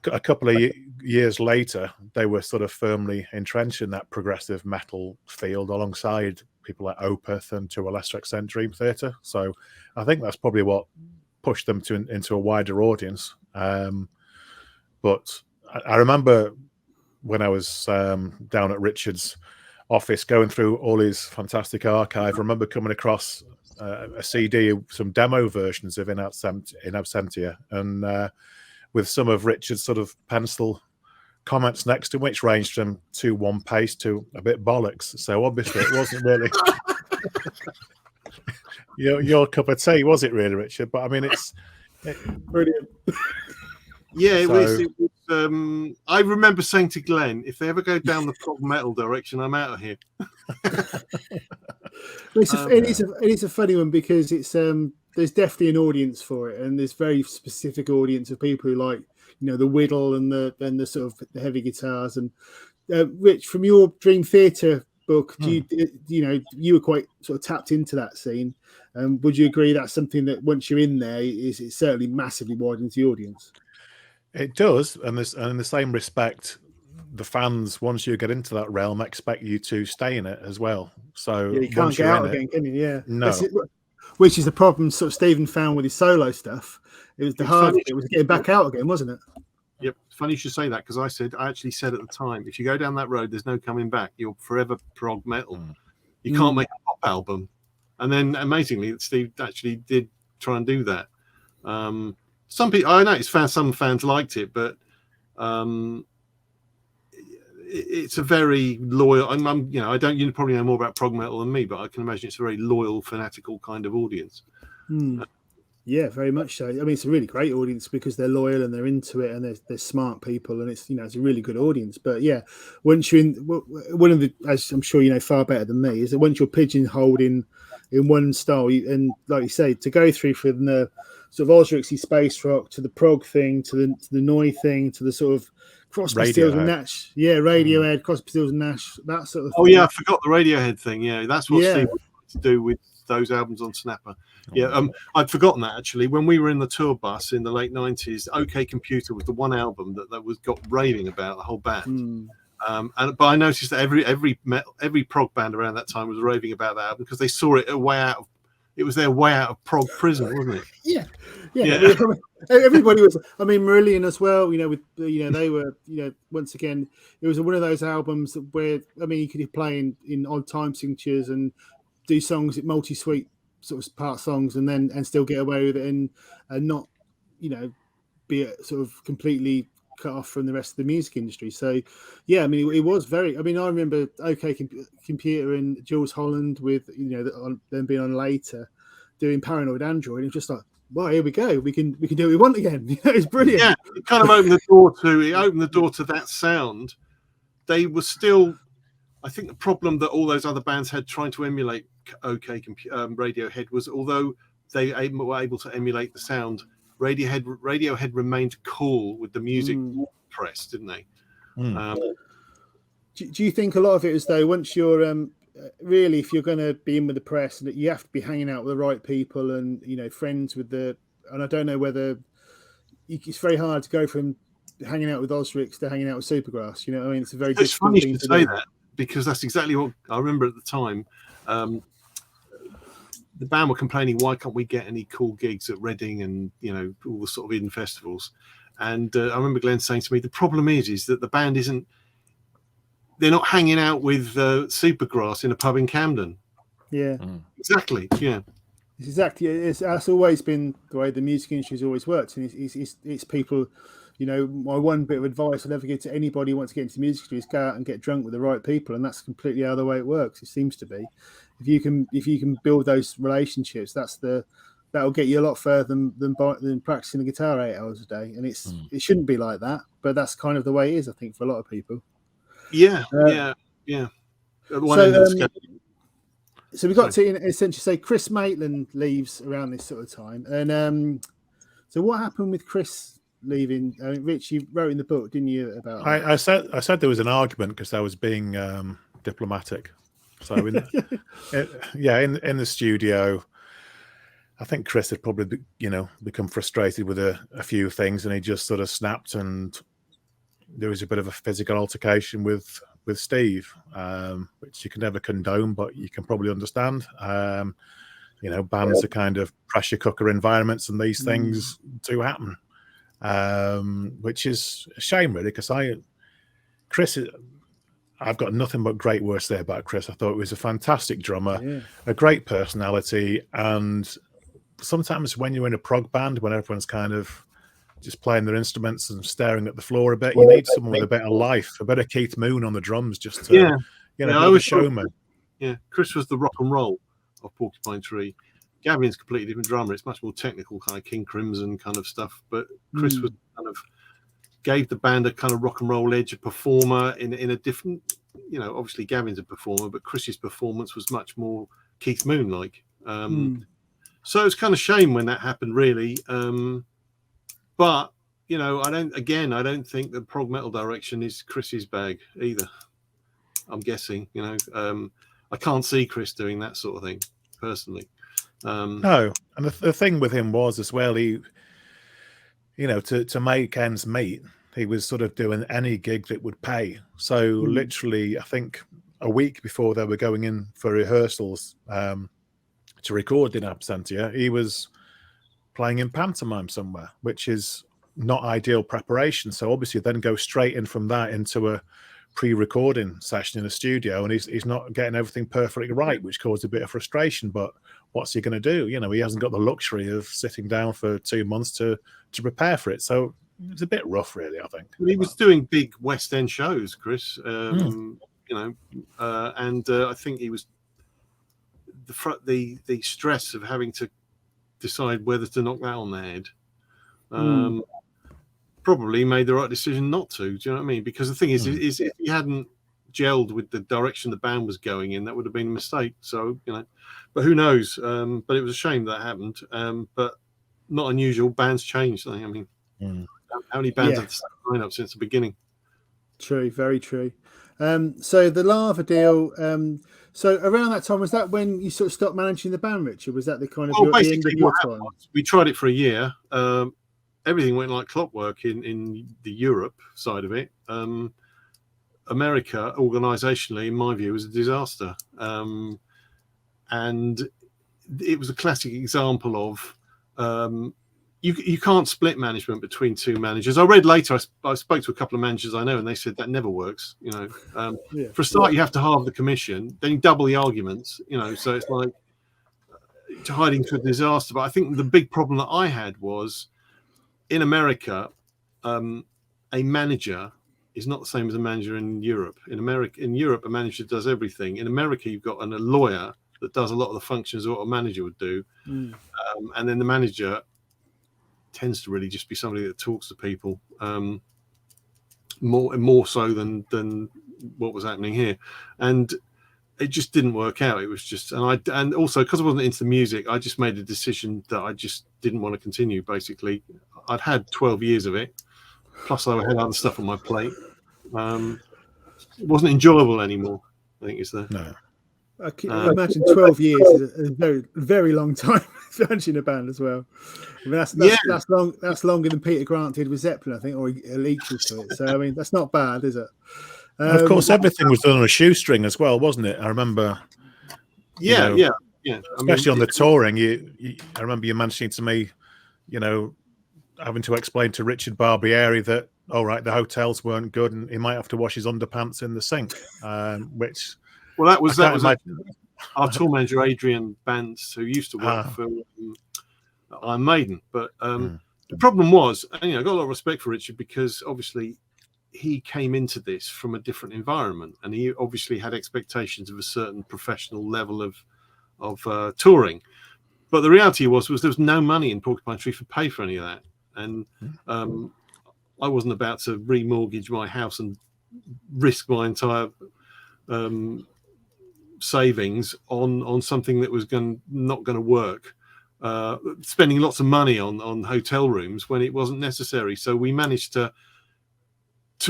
a couple of years later, they were sort of firmly entrenched in that progressive metal field alongside people like Opeth and to a lesser extent Dream Theater. So I think that's probably what pushed them into a wider audience. But I remember when I was down at Richard's office going through all his fantastic archive, I remember coming across a CD, some demo versions of In Absentia, and with some of Richard's sort of pencil comments next to which ranged from 2-1 pace to a bit bollocks. So obviously it wasn't really your cup of tea, was it really, Richard? But I mean, it's brilliant. Yeah, it was. I remember saying to Glenn, if they ever go down the prog metal direction, I'm out of here. It is a funny one because it's there's definitely an audience for it, and there's very specific audience of people who like the whittle and the sort of the heavy guitars. And Rich, from your Dream Theater book, do you were quite sort of tapped into that scene. Would you agree that's something that once you're in there, it certainly massively widens the audience? It does, and in the same respect, the fans, once you get into that realm, expect you to stay in it as well. So you can't get out again, can you? Yeah, no. Which is the problem sort of Stephen found with his solo stuff. It was the hard bit, it was getting back out again, wasn't it? Yep. Funny you should say that, because I actually said at the time, if you go down that road, there's no coming back. You're forever prog metal. You can't make a pop album. And then amazingly, Steve actually did try and do that. Some people, I know some fans liked it, but it's a very loyal. I don't. You probably know more about prog metal than me, but I can imagine it's a very loyal, fanatical kind of audience. Yeah, very much so. I mean, it's a really great audience because they're loyal and they're into it, and they're smart people, and it's it's a really good audience. But yeah, once you're in, one of the, as I'm sure you know far better than me, is that once you're pigeonholed in one style, and like you say, to go through from the sort of Osricsy space rock to the prog thing to the Noi thing to the sort of Crosby, Stills and Nash, Radiohead, Crosby, Stills and Nash, that sort of thing. Oh yeah, I forgot the Radiohead thing. Yeah, that's what Steve wanted to do with those albums on Snapper. Yeah, I'd forgotten that actually. When we were in the tour bus in the late 90s, OK Computer was the one album that was got raving about the whole band. But I noticed that every prog band around that time was raving about that album because they saw it it was their way out of prog prison, wasn't it? Yeah. Everybody was. I mean, Marillion as well. They were. Once again, it was one of those albums where you could play in odd time signatures and do songs, multi-suite sort of part songs, and still get away with it and not, be sort of completely cut off from the rest of the music industry. So, yeah, I mean, it was very. I mean, I remember OK Computer and Jules Holland with them being on later, doing Paranoid Android, and just like, well, here we go. We can do what we want again. It's brilliant. Yeah, it kind of opened the door to that sound. They were still, I think, the problem that all those other bands had trying to emulate Radiohead was, although they were able to emulate the sound, Radiohead remained cool with the music press, didn't they? Do you think a lot of it is, though, once you're really, if you're going to be in with the press, that you have to be hanging out with the right people and friends with and I don't know whether it's very hard to go from hanging out with Osrix to hanging out with Supergrass. I mean, it's a very difficult funny thing you to say do. that, because that's exactly what I remember at the time. The band were complaining, why can't we get any cool gigs at Reading and all the sort of hidden festivals? And I remember Glenn saying to me, the problem is that the band they're not hanging out with Supergrass in a pub in Camden. Yeah, exactly. Yeah, exactly. That's always been the way the music industry has always worked, and it's people. My one bit of advice I'll ever give to anybody who wants to get into the music industry is go out and get drunk with the right people, and that's completely how the way it works. It seems to be. If you can build those relationships, that'll get you a lot further than practicing the guitar 8 hours a day. And it shouldn't be like that, but that's kind of the way it is, I think, for a lot of people. Yeah. So we got to essentially say Chris Maitland leaves around this sort of time, and so what happened with Chris leaving? Rich, you wrote in the book, didn't you, about that? I said there was an argument because I was being diplomatic. So in the studio, I think Chris had probably become frustrated with a few things, and he just sort of snapped, and there was a bit of a physical altercation with Steve, which you can never condone, but you can probably understand. Bands are kind of pressure cooker environments, and these things do happen, which is a shame, really, because I've got nothing but great words to say about Chris. I thought he was a fantastic drummer, a great personality, and sometimes when you're in a prog band, when everyone's kind of just playing their instruments and staring at the floor a bit, you need someone with a bit of life, a bit of Keith Moon on the drums, just to, I was a showman. Chris was the rock and roll of Porcupine Tree. Gavin's a completely different drummer. It's much more technical, kind of King Crimson kind of stuff. But Chris was kind of gave the band a kind of rock and roll edge, a performer in a different, obviously Gavin's a performer, but Chris's performance was much more Keith Moon like. So it's kind of shame when that happened, really. But I don't think the prog metal direction is Chris's bag either. I'm guessing, I can't see Chris doing that sort of thing personally. No, and the thing with him was as well, he, to make ends meet, he was sort of doing any gig that would pay. So literally, I think a week before they were going in for rehearsals to record in Absentia, he was playing in pantomime somewhere, which is not ideal preparation. So obviously then go straight in from that into a pre-recording session in a studio, and he's not getting everything perfectly right, which caused a bit of frustration. But what's he going to do? He hasn't got the luxury of sitting down for 2 months to prepare for it. So it's a bit rough, really, I think. He was doing big West End shows, Chris, and I think he was the stress of having to decide whether to knock that on the head. Probably made the right decision not to. Do you know what I mean? Because the thing is if he hadn't gelled with the direction the band was going in, that would have been a mistake. So but who knows? But it was a shame that happened. But not unusual. Bands change. I mean, how many bands have the same lineup since the beginning? True, very true. So the Lava deal. So around that time, was that when you sort of stopped managing the band, Richard? Was that the kind of the end of your time? We tried it for a year. Everything went like clockwork in the Europe side of it. America, organisationally, in my view, was a disaster. And it was a classic example of you can't split management between two managers. I read later, I spoke to a couple of managers I know, and they said that never works. For a start, you have to halve the commission, then you double the arguments. So it's like hiding to a disaster. But I think the big problem that I had was in America, a manager is not the same as a manager in Europe. In Europe, a manager does everything. In America, you've got a lawyer that does a lot of the functions of what a manager would do, and then the manager tends to really just be somebody that talks to people more so than what was happening here, and it just didn't work out. It was just, and also because I wasn't into the music, I just made a decision that I just didn't want to continue. Basically, I'd had 12 years of it, plus I had other stuff on my plate. It wasn't enjoyable anymore, I think is the No. I can imagine 12 years is a very, very long time managing a band as well. I mean, that's long. That's longer than Peter Grant did with Zeppelin, I think, or equal to it. So I mean, that's not bad, is it? And of course, everything was done on a shoestring as well, wasn't it? I remember. Yeah. Especially on the touring, I remember you mentioning to me, having to explain to Richard Barbieri that, all right, the hotels weren't good, and he might have to wash his underpants in the sink, which. Well, that was our tour manager, Adrian Bantz, who used to work for Iron Maiden. But the problem was, I got a lot of respect for Richard because obviously he came into this from a different environment, and he obviously had expectations of a certain professional level of touring. But the reality was there was no money in Porcupine Tree to pay for any of that, and I wasn't about to remortgage my house and risk my entire savings on something that was not going to work, spending lots of money on hotel rooms when it wasn't necessary. So we managed to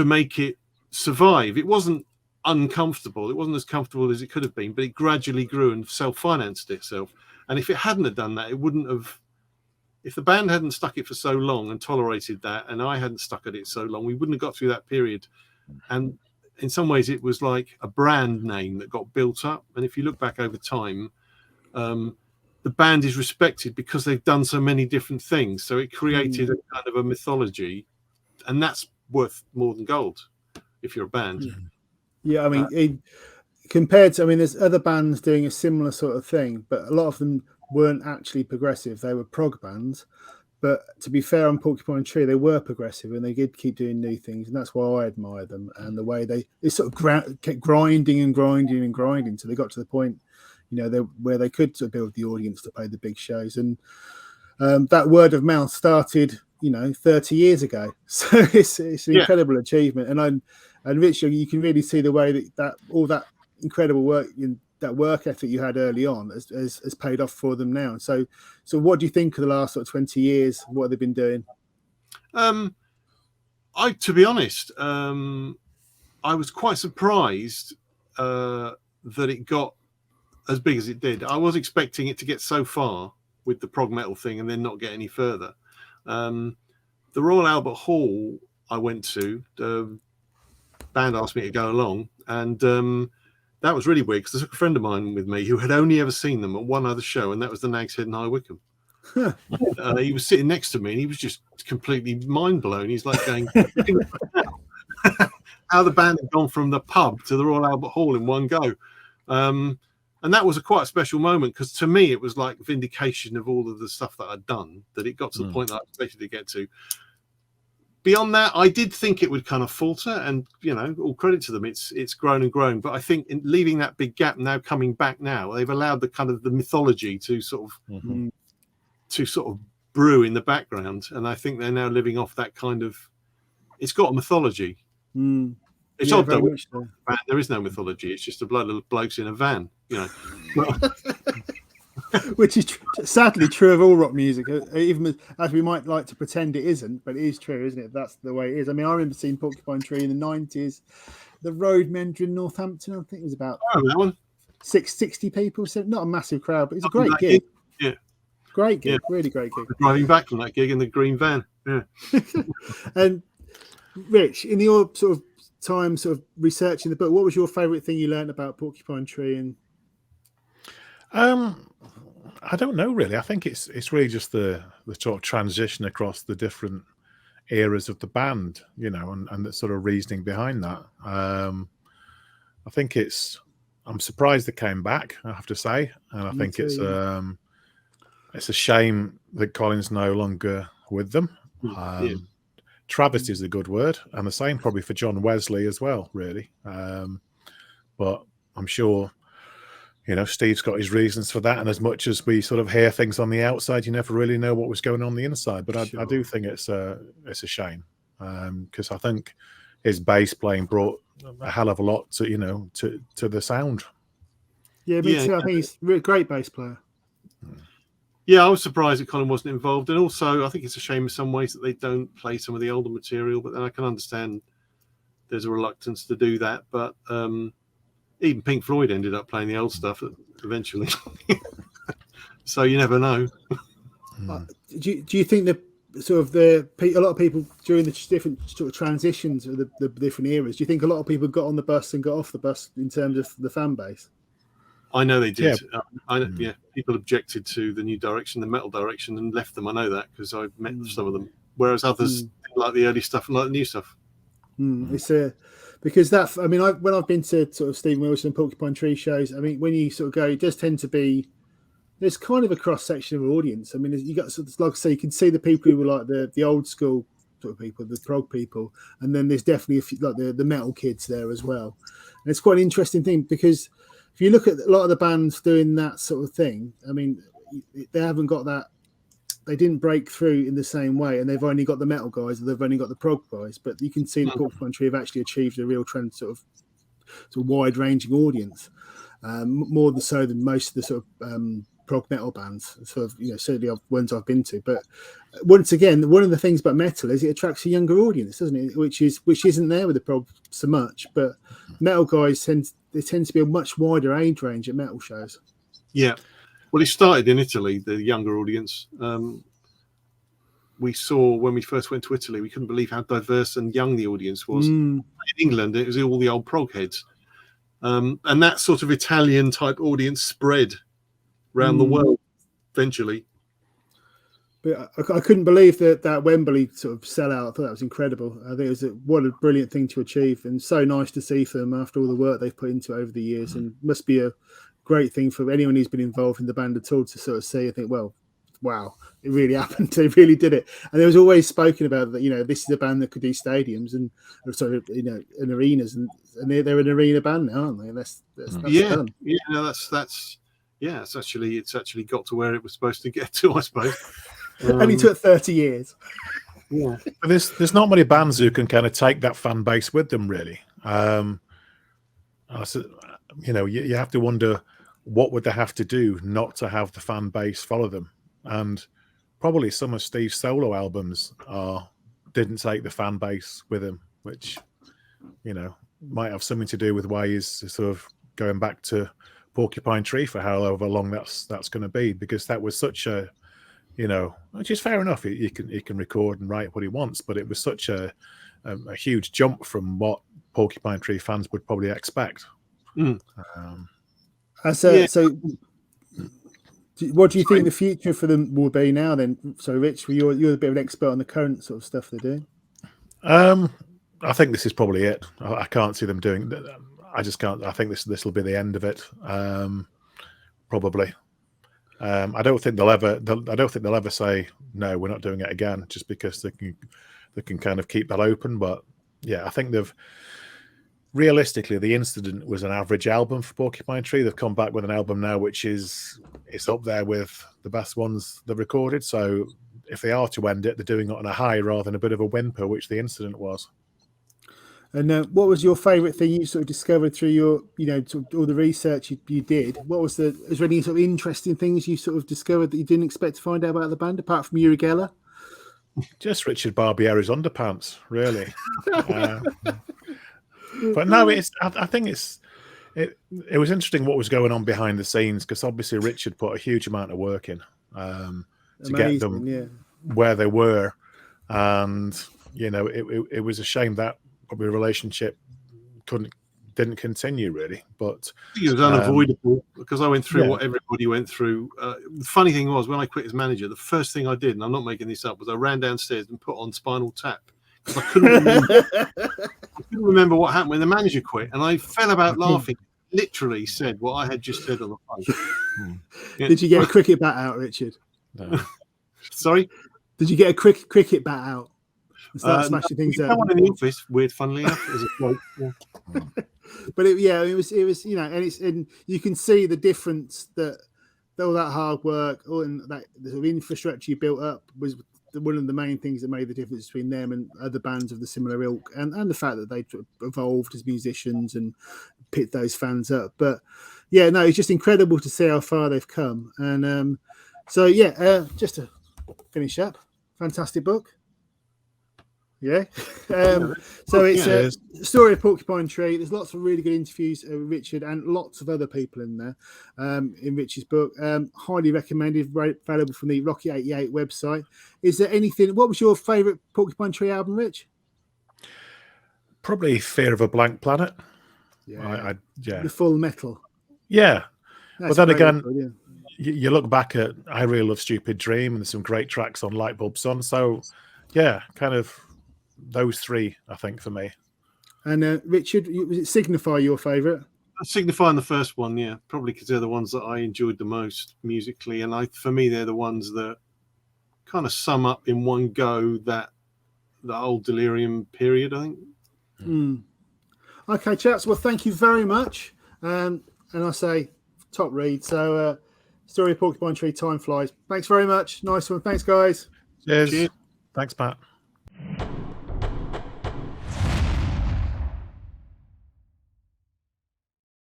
make it survive. It wasn't uncomfortable. It wasn't as comfortable as it could have been, but it gradually grew and self-financed itself. And if it hadn't have done that, it wouldn't have. If the band hadn't stuck it for so long and tolerated that, and I hadn't stuck at it so long, we wouldn't have got through that period. And in some ways, it was like a brand name that got built up. And if you look back over time, the band is respected because they've done so many different things. So it created a kind of a mythology, and that's worth more than gold if you're a band. Yeah, I mean, compared to, there's other bands doing a similar sort of thing, but a lot of them weren't actually progressive. They were prog bands. But to be fair on Porcupine Tree, they were progressive and they did keep doing new things. And that's why I admire them and the way they sort of kept grinding and grinding and grinding. So they got to the point, where they could sort of build the audience to play the big shows. And that word of mouth started, 30 years ago. So it's an incredible achievement. And Richard, you can really see the way that all that incredible work, that work ethic you had early on has paid off for them now. So what do you think of the last sort of 20 years? What have they been doing? To be honest, I was quite surprised that it got as big as it did. I was expecting it to get so far with the prog metal thing and then not get any further. The Royal Albert Hall I went to, the band asked me to go along, and that was really weird because I took a friend of mine with me who had only ever seen them at one other show, and that was the Nag's Head in High Wycombe. He was sitting next to me, and he was just completely mind blown. He's like going, how the band had gone from the pub to the Royal Albert Hall in one go. And that was quite a special moment because to me, it was like vindication of all of the stuff that I'd done, that it got to the point that I expected to get to. Beyond that, I did think it would kind of falter, and all credit to them, it's grown and grown. But I think in leaving that big gap now, coming back now, they've allowed the kind of the mythology to sort of brew in the background, and I think they're now living off that kind of. It's got a mythology. It's odd though. There is no mythology. It's just a blood of blokes in a van, Which is sadly true of all rock music, even as we might like to pretend it isn't, but it is true, isn't it? That's the way it is. I remember seeing Porcupine Tree in the 90s, the Road Mender in Northampton. I think it was about 60 people, so not a massive crowd, but it's a great gig. Yeah, great gig, really great gig. Driving back from that gig in the green van. Yeah. And Rich, in your sort of time, sort of researching the book, what was your favourite thing you learned about Porcupine Tree? And I don't know really. I think it's really just the sort of transition across the different eras of the band, and the sort of reasoning behind that. I think I'm surprised they came back, I have to say, and I think it's a shame that Colin's no longer with them. travesty is a good word, and the same probably for John Wesley as well, really. But I'm sure, Steve's got his reasons for that. And as much as we sort of hear things on the outside, you never really know what was going on the inside. But I do think it's a shame, because I think his bass playing brought a hell of a lot to to the sound. Yeah, me too. I think he's a great bass player. Yeah, I was surprised it kind of wasn't involved, and also I think it's a shame in some ways that they don't play some of the older material. But then I can understand there's a reluctance to do that. But even Pink Floyd ended up playing the old stuff eventually, so you never know. Do you think that sort of a lot of people during the different sort of transitions of the different eras? Do you think a lot of people got on the bus and got off the bus in terms of the fan base? I know they did. Yeah. People objected to the new direction, the metal direction, and left them. I know that because I've met some of them. Whereas others like the early stuff and like the new stuff. It's because that. I mean, when I've been to sort of Stephen Wilson and Porcupine Tree shows, I mean, when you sort of go, it does tend to be. There's kind of a cross section of audience. I mean, you got sort of, like I say, you can see the people who were like the old school sort of people, the prog people, and then there's definitely a few, like the metal kids there as well. And it's quite an interesting thing because if you look at a lot of the bands doing that sort of thing, I mean, they haven't got that. They didn't break through in the same way, and they've only got the metal guys, or they've only got the prog guys. But you can see the Porcupine Tree have actually achieved a real trend, sort of wide-ranging audience, more than so than most of the sort of prog metal bands, sort of, certainly ones I've been to. But once again, one of the things about metal is it attracts a younger audience, doesn't it? Which isn't there with the prog so much. But metal guys tend to be a much wider age range at metal shows. Yeah, well, it started in Italy, the younger audience. We saw when we first went to Italy, we couldn't believe how diverse and young the audience was. In England, it was all the old prog heads, and that sort of Italian type audience spread around the world eventually. But I couldn't believe that Wembley sort of sellout. I thought that was incredible. I think it was what a brilliant thing to achieve, and so nice to see for them after all the work they've put into it over the years. And must be a great thing for anyone who's been involved in the band at all to sort of see. I think, well, wow, it really happened. They really did it. And there was always spoken about that. This is a band that could do stadiums and and arenas, and they're an arena band now, aren't they? That's done. It's actually got to where it was supposed to get to, I suppose. Only took 30 years. Yeah, there's not many bands who can kind of take that fan base with them, really. You have to wonder what would they have to do not to have the fan base follow them, and probably some of Steve's solo albums didn't take the fan base with him, which might have something to do with why he's sort of going back to Porcupine Tree for however long that's going to be, because that was such a which is fair enough, he can record and write what he wants, but it was such a huge jump from what Porcupine Tree fans would probably expect. So what do you think the future for them will be now then? So Rich, you're a bit of an expert on the current sort of stuff they're doing. I think this is probably it. I can't see them doing. I just can't. I think this will be the end of it. Probably. I don't think they'll ever say no, we're not doing it again, just because they can kind of keep that open. But yeah, I think realistically, The Incident was an average album for Porcupine Tree. They've come back with an album now which is up there with the best ones they've recorded. So if they are to end it, they're doing it on a high rather than a bit of a whimper, which The Incident was. And what was your favourite thing you sort of discovered through your, all the research you did? Is there any sort of interesting things you sort of discovered that you didn't expect to find out about the band, apart from Uri Geller? Just Richard Barbieri's underpants, really. But no, I think it was interesting what was going on behind the scenes, because obviously Richard put a huge amount of work in to get them where they were, and it was a shame that probably a relationship didn't continue, really. But I think it was unavoidable, because I went through what everybody went through. The funny thing was, when I quit as manager, the first thing I did, and I'm not making this up, was I ran downstairs and put on Spinal Tap, because I couldn't remember what happened when the manager quit, and I fell about laughing. Literally said what I had just said on the phone. Did you get a cricket bat out, Richard? No. Sorry? Did you get a cricket bat out? and start smashing things up. Someone in the office, weird, funnily enough, as a quote. Yeah. But it was and you can see the difference that all that hard work, and that the sort of infrastructure you built up was one of the main things that made the difference between them and other bands of the similar ilk, and the fact that they evolved as musicians and picked those fans up. But yeah, no, it's just incredible to see how far they've come. And just to finish up, fantastic book. Yeah. So it's a story of Porcupine Tree. There's lots of really good interviews with Richard and lots of other people in there in Rich's book. Highly recommended, very valuable from the Rocky 88 website. Is there anything, what was your favourite Porcupine Tree album, Rich? Probably Fear of a Blank Planet. Yeah. Yeah. The full metal. Yeah. That's but then again, record, you look back at I Really Love Stupid Dream, and there's some great tracks on Lightbulb Sun. So, yeah, kind of those three, I think, for me. And Richard, was it Signify your favourite? Signify the first one, yeah, probably because they're the ones that I enjoyed the most musically, and for me, they're the ones that kind of sum up in one go that the old Delirium period, I think. Okay, chaps. Well, thank you very much. And I say top read. So, Story of Porcupine Tree, Time Flies. Thanks very much. Nice one. Thanks, guys. Cheers. Thanks, Pat.